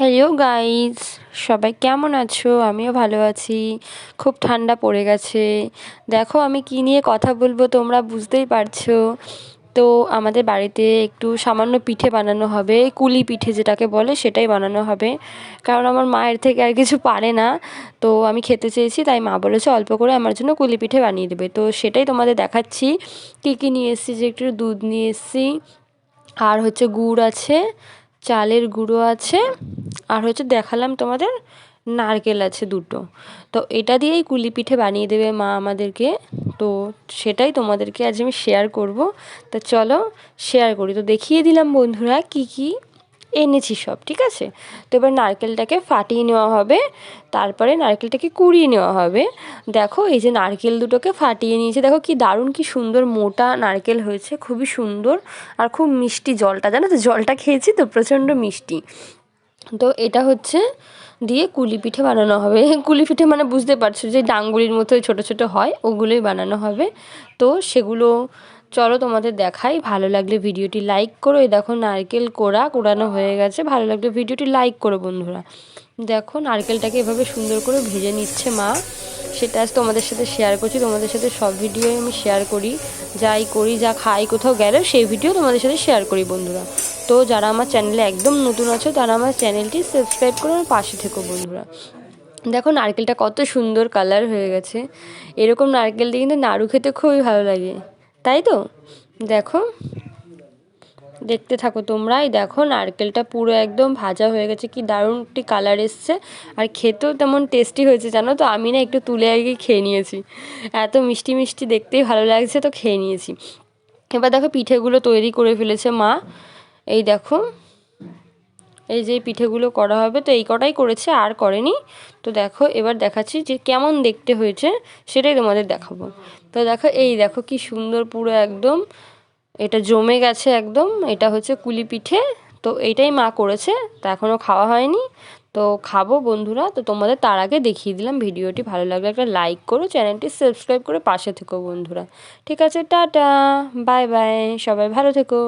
Hello guys, সবাই কেমন আছো? আমিও ভালো আছি। খুব ঠান্ডা পড়ে গেছে। দেখো আমি কী নিয়ে কথা বলবো তোমরা বুঝতেই পারছো। তো আমাদের বাড়িতে একটু সামান্য পিঠে বানানো হবে, কুলি পিঠে যেটাকে বলে সেটাই বানানো হবে। কারণ আমার মায়ের থেকে আর কিছু পারে না, তো আমি খেতে চেয়েছি, তাই মা বলেছে অল্প করে আমার জন্য কুলি পিঠে বানিয়ে দেবে। তো সেটাই তোমাদের দেখাচ্ছি। কী কী নিয়ে এসেছি, যে একটু দুধ নিয়ে এসেছি, আর হচ্ছে গুড় আছে, চালের গুঁড়ো আছে, আর হচ্ছে দেখালাম তোমাদের নারকেল আছে দুটো। তো এটা দিয়েই কুলি পিঠে বানিয়ে দেবে মা আমাদেরকে। তো সেটাই তোমাদেরকে আজ আমি শেয়ার করব। তো চলো শেয়ার করি। তো দেখিয়ে দিলাম বন্ধুরা কি কি এনেছি সব, ঠিক আছে। তো এবার নারকেলটাকে ফাটিয়ে নেওয়া হবে, তারপরে নারকেলটাকে কুড়িয়ে নেওয়া হবে। দেখো এই যে নারকেল দুটোকে ফাটিয়ে নিয়েছে, দেখো কি দারুণ কি সুন্দর মোটা নারকেল হয়েছে, খুবই সুন্দর আর খুব মিষ্টি জলটা, জানো তো জলটা খেয়েছি তো প্রচণ্ড মিষ্টি। তো এটা হচ্ছে দিয়ে কুলি পিঠে বানানো হবে। কুলি পিঠে মানে বুঝতে পারছো যে ডাংগুলির মতো ছোটো ছোটো হয়, ওগুলোই বানানো হবে। তো সেগুলো চলো তোমাদের দেখাই। ভালো লাগলে ভিডিওটি লাইক করো। এই দেখো নারকেল কোড়ানো হয়ে গেছে। ভালো লাগলে ভিডিওটি লাইক করো বন্ধুরা। দেখো নারকেলটাকে এভাবে সুন্দর করে ভেজে নিচ্ছে মা, সেটা আজ তোমাদের সাথে শেয়ার করছি। তোমাদের সাথে সব ভিডিওই আমি শেয়ার করি, যাই করি, যা খাই, কোথাও গেলেও সেই ভিডিও তোমাদের সাথে শেয়ার করি বন্ধুরা। তো যারা আমার চ্যানেলে একদম নতুন আছো তারা আমার চ্যানেলটি সাবস্ক্রাইব করে আমার পাশে থেকো বন্ধুরা। দেখো নারকেলটা কত সুন্দর কালার হয়ে গেছে। এরকম নারকেল দিয়ে কিন্তু নাড়ু খেতে খুবই ভালো লাগে, তাই তো? দেখো দেখতে থাকো তোমরাই। দেখো নারকেলটা পুরো একদম ভাজা হয়ে গেছে, কি দারুণ একটি কালার এসছে, আর খেতেও তেমন টেস্টি হয়েছে জানো তো। আমি না একটু তুলে আগে খেয়ে নিয়েছি, এত মিষ্টি মিষ্টি দেখতেই ভালো লাগছে, তো খেয়ে নিয়েছি। এবার দেখো পিঠেগুলো তৈরি করে ফেলেছে মা। এই দেখো এই যে পিঠেগুলো করা হবে, তো এই কটাই করেছে, আর করেনি। তো দেখো এবার দেখাচ্ছি যে কেমন দেখতে হয়েছে, সেটাই তোমাদের দেখাবো। তো দেখো এই দেখো কি সুন্দর পুরো একদম এটা জমে গেছে একদম। এটা হচ্ছে কুলি পিঠে। তো এইটাই মা করেছে, তা এখনও খাওয়া হয়নি, তো খাবো বন্ধুরা। তো তোমাদের তার আগে দেখিয়ে দিলাম। ভিডিওটি ভালো লাগলে একটা লাইক করো, চ্যানেলটি সাবস্ক্রাইব করে পাশে থেকো বন্ধুরা। ঠিক আছে, টাটা, বাই বাই, সবাই ভালো থেকো।